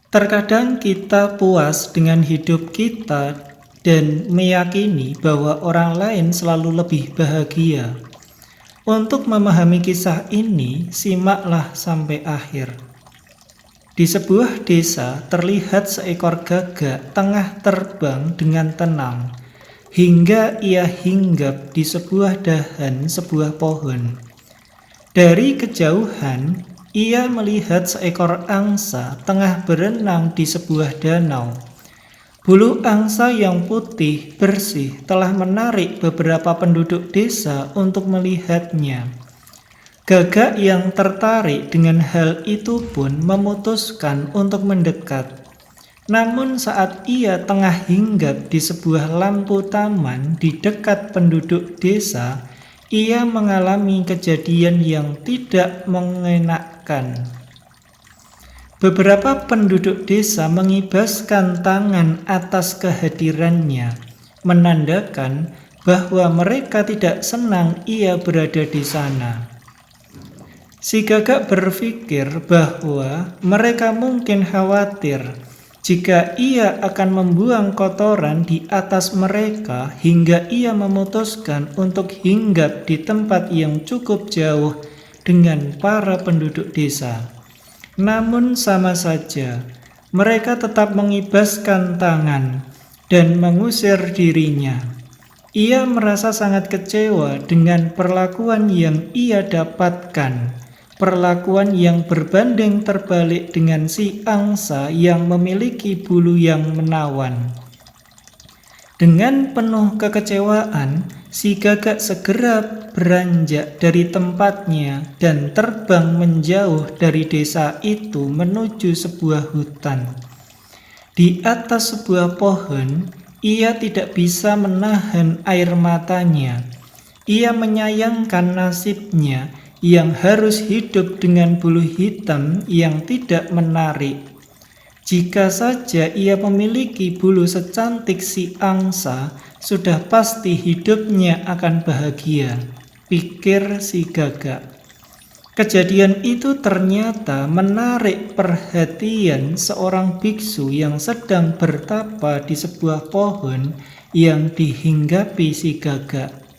Terkadang kita puas dengan hidup kita dan meyakini bahwa orang lain selalu lebih bahagia. Untuk memahami kisah ini, simaklah sampai akhir. Di sebuah desa terlihat seekor gagak tengah terbang dengan tenang hingga ia hinggap di sebuah dahan sebuah pohon. Dari kejauhan, ia melihat seekor angsa tengah berenang di sebuah danau. Bulu angsa yang putih bersih telah menarik beberapa penduduk desa untuk melihatnya. Gagak yang tertarik dengan hal itu pun memutuskan untuk mendekat. Namun saat ia tengah hinggap di sebuah lampu taman di dekat penduduk desa, ia mengalami kejadian yang tidak mengenakan. Beberapa penduduk desa mengibaskan tangan atas kehadirannya, menandakan bahwa mereka tidak senang ia berada di sana. Si gagak berpikir bahwa mereka mungkin khawatir jika ia akan membuang kotoran di atas mereka hingga ia memutuskan untuk hinggap di tempat yang cukup jauh dengan para penduduk desa. Namun sama saja, mereka tetap mengibaskan tangan dan mengusir dirinya. Ia merasa sangat kecewa dengan perlakuan yang ia dapatkan. Perlakuan yang berbanding terbalik dengan si angsa yang memiliki bulu yang menawan. Dengan penuh kekecewaan, si gagak segera beranjak dari tempatnya dan terbang menjauh dari desa itu menuju sebuah hutan. Di atas sebuah pohon, ia tidak bisa menahan air matanya. Ia menyayangkan nasibnya yang harus hidup dengan bulu hitam yang tidak menarik. Jika saja ia memiliki bulu secantik si angsa, sudah pasti hidupnya akan bahagia, pikir si gagak. Kejadian itu ternyata menarik perhatian seorang biksu yang sedang bertapa di sebuah pohon yang dihinggapi si gagak.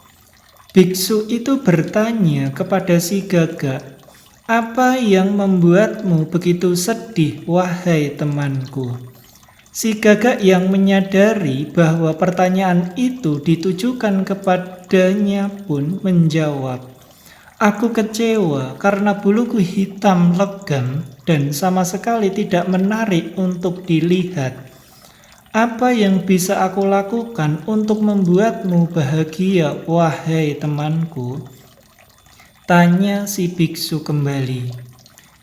Biksu itu bertanya kepada si gagak, "Apa yang membuatmu begitu sedih, wahai temanku?" Si gagak yang menyadari bahwa pertanyaan itu ditujukan kepadanya pun menjawab, "Aku kecewa karena buluku hitam legam dan sama sekali tidak menarik untuk dilihat. Apa yang bisa aku lakukan untuk membuatmu bahagia, wahai temanku?" Tanya si biksu kembali.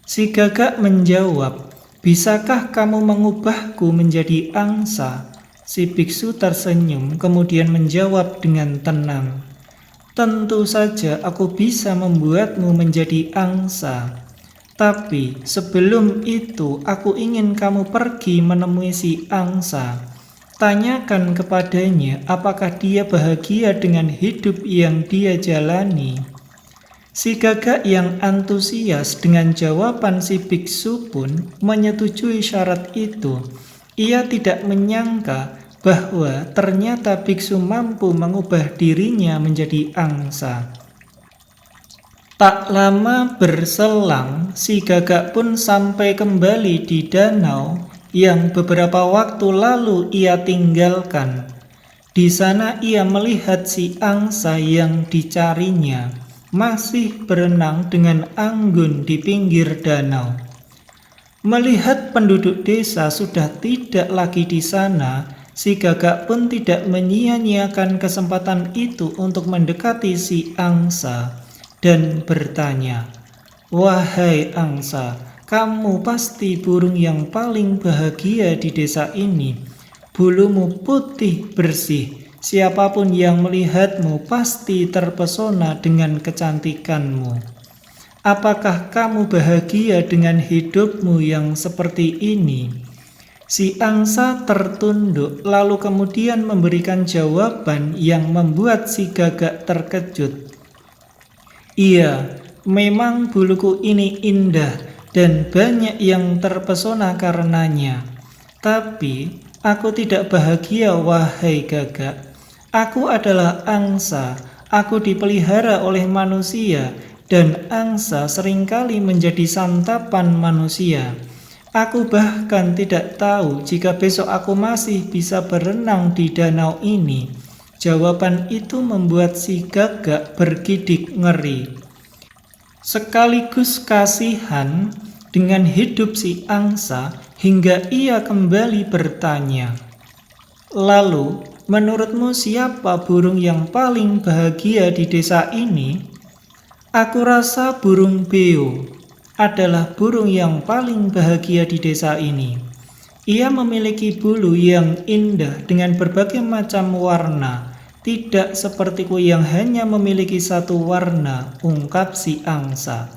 Si gagak menjawab, "Bisakah kamu mengubahku menjadi angsa?" Si biksu tersenyum kemudian menjawab dengan tenang, "Tentu saja aku bisa membuatmu menjadi angsa. Tapi sebelum itu aku ingin kamu pergi menemui si angsa. Tanyakan kepadanya apakah dia bahagia dengan hidup yang dia jalani." Si gagak yang antusias dengan jawaban si biksu pun menyetujui syarat itu. Ia tidak menyangka bahwa ternyata biksu mampu mengubah dirinya menjadi angsa. Tak lama berselang, si gagak pun sampai kembali di danau yang beberapa waktu lalu ia tinggalkan. Di sana ia melihat si angsa yang dicarinya masih berenang dengan anggun di pinggir danau. Melihat penduduk desa sudah tidak lagi di sana, si gagak pun tidak menyia-nyiakan kesempatan itu untuk mendekati si angsa dan bertanya, "Wahai angsa, kamu pasti burung yang paling bahagia di desa ini. Bulumu putih bersih. Siapapun yang melihatmu pasti terpesona dengan kecantikanmu. Apakah kamu bahagia dengan hidupmu yang seperti ini?" Si angsa tertunduk lalu kemudian memberikan jawaban yang membuat si gagak terkejut. "Iya, memang buluku ini indah dan banyak yang terpesona karenanya. Tapi aku tidak bahagia, wahai Gagak. Aku adalah angsa, aku dipelihara oleh manusia, dan angsa seringkali menjadi santapan manusia. Aku bahkan tidak tahu jika besok aku masih bisa berenang di danau ini. Jawaban itu membuat si Gagak bergidik ngeri. Sekaligus kasihan dengan hidup si angsa hingga ia kembali bertanya, "Lalu, menurutmu siapa burung yang paling bahagia di desa ini?" "Aku rasa burung beo adalah burung yang paling bahagia di desa ini. Ia memiliki bulu yang indah dengan berbagai macam warna, tidak sepertiku yang hanya memiliki satu warna," ungkap si angsa.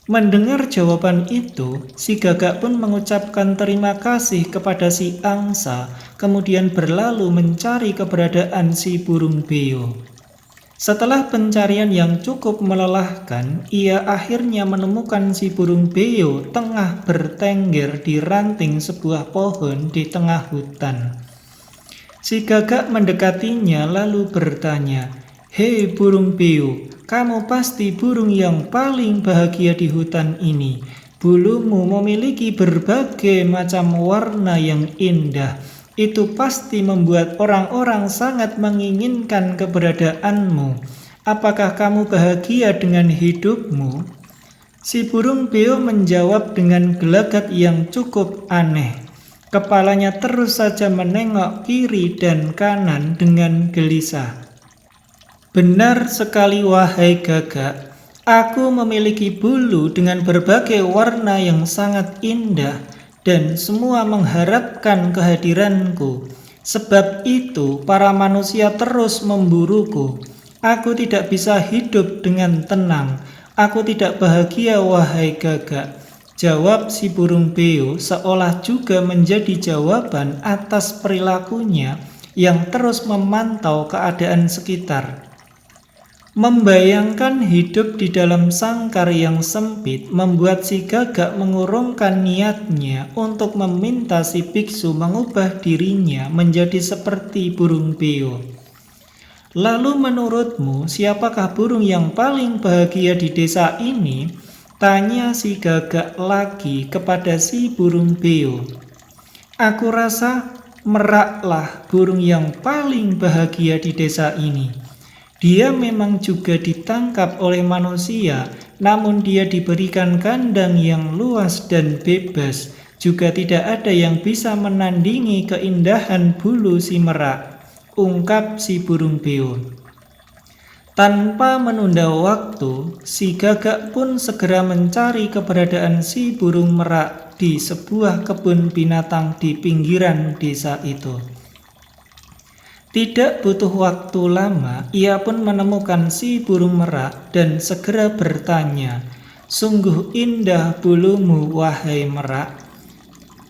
Mendengar jawaban itu, si Gagak pun mengucapkan terima kasih kepada si angsa, kemudian berlalu mencari keberadaan si burung beo. Setelah pencarian yang cukup melelahkan, ia akhirnya menemukan si burung beo tengah bertengger di ranting sebuah pohon di tengah hutan. Si Gagak mendekatinya lalu bertanya, "Hei burung beo, kamu pasti burung yang paling bahagia di hutan ini. Bulumu memiliki berbagai macam warna yang indah. Itu pasti membuat orang-orang sangat menginginkan keberadaanmu. Apakah kamu bahagia dengan hidupmu?" Si burung beo menjawab dengan gelagat yang cukup aneh. Kepalanya terus saja menengok kiri dan kanan dengan gelisah. "Benar sekali, wahai Gagak. Aku memiliki bulu dengan berbagai warna yang sangat indah dan semua mengharapkan kehadiranku. Sebab itu para manusia terus memburuku. Aku tidak bisa hidup dengan tenang. Aku tidak bahagia, wahai Gagak," jawab si burung beo seolah juga menjadi jawaban atas perilakunya yang terus memantau keadaan sekitar. Membayangkan hidup di dalam sangkar yang sempit membuat si Gagak mengurungkan niatnya untuk meminta si biksu mengubah dirinya menjadi seperti burung beo. "Lalu menurutmu siapakah burung yang paling bahagia di desa ini?" tanya si Gagak lagi kepada si burung beo. "Aku rasa meraklah burung yang paling bahagia di desa ini. Dia memang juga ditangkap oleh manusia, namun dia diberikan kandang yang luas dan bebas. Juga tidak ada yang bisa menandingi keindahan bulu si merak," ungkap si burung beo. Tanpa menunda waktu, si Gagak pun segera mencari keberadaan si burung merak di sebuah kebun binatang di pinggiran desa itu. Tidak butuh waktu lama, ia pun menemukan si burung merak dan segera bertanya, "Sungguh indah bulumu, wahai merak."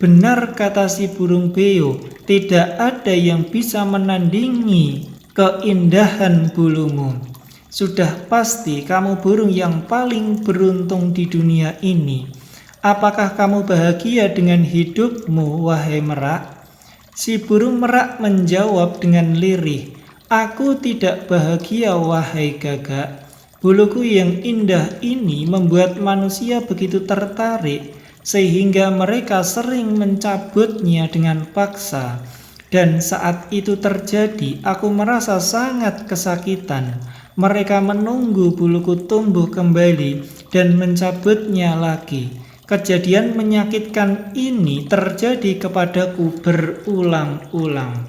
"Benar," kata si burung beo, "tidak ada yang bisa menandingi keindahan bulumu. Sudah pasti kamu burung yang paling beruntung di dunia ini. Apakah kamu bahagia dengan hidupmu, wahai merak?" Si burung merak menjawab dengan lirih, "Aku tidak bahagia, wahai Gagak. Buluku yang indah ini membuat manusia begitu tertarik sehingga mereka sering mencabutnya dengan paksa. Dan saat itu terjadi, aku merasa sangat kesakitan. Mereka menunggu buluku tumbuh kembali dan mencabutnya lagi. Kejadian menyakitkan ini terjadi kepadaku berulang-ulang."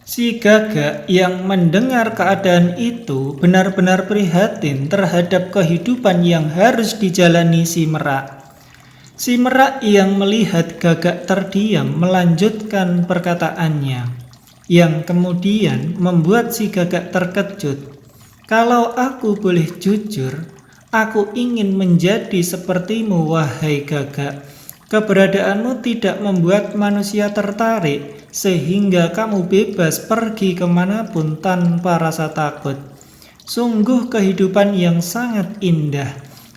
Si Gagak yang mendengar keadaan itu benar-benar prihatin terhadap kehidupan yang harus dijalani si merak. Si merak yang melihat Gagak terdiam melanjutkan perkataannya, yang kemudian membuat si Gagak terkejut. "Kalau aku boleh jujur, aku ingin menjadi sepertimu, wahai Gagak. Keberadaanmu tidak membuat manusia tertarik, sehingga kamu bebas pergi kemanapun tanpa rasa takut. Sungguh kehidupan yang sangat indah.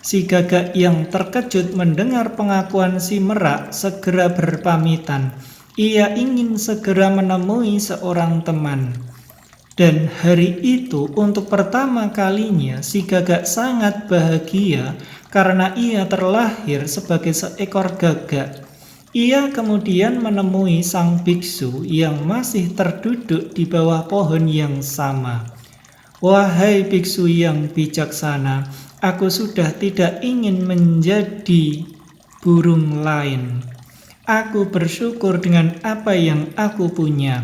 Si Gagak yang terkejut mendengar pengakuan si Merak segera berpamitan. Ia ingin segera menemui seorang teman. Dan hari itu untuk pertama kalinya si Gagak sangat bahagia karena ia terlahir sebagai seekor gagak. Ia kemudian menemui sang biksu yang masih terduduk di bawah pohon yang sama. "Wahai biksu yang bijaksana, aku sudah tidak ingin menjadi burung lain. Aku bersyukur dengan apa yang aku punya.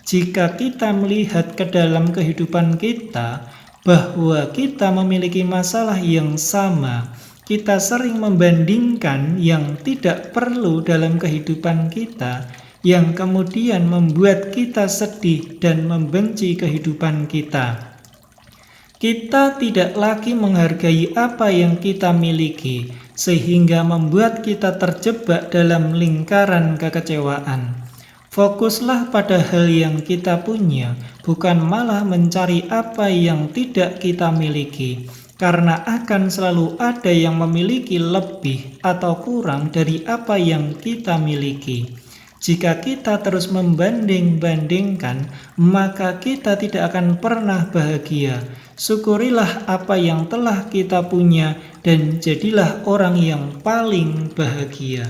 Jika kita melihat ke dalam kehidupan kita, bahwa kita memiliki masalah yang sama, kita sering membandingkan yang tidak perlu dalam kehidupan kita, yang kemudian membuat kita sedih dan membenci kehidupan kita. Kita tidak lagi menghargai apa yang kita miliki, sehingga membuat kita terjebak dalam lingkaran kekecewaan. Fokuslah pada hal yang kita punya, bukan malah mencari apa yang tidak kita miliki, karena akan selalu ada yang memiliki lebih atau kurang dari apa yang kita miliki. Jika kita terus membanding-bandingkan, maka kita tidak akan pernah bahagia. Syukurilah apa yang telah kita punya dan jadilah orang yang paling bahagia.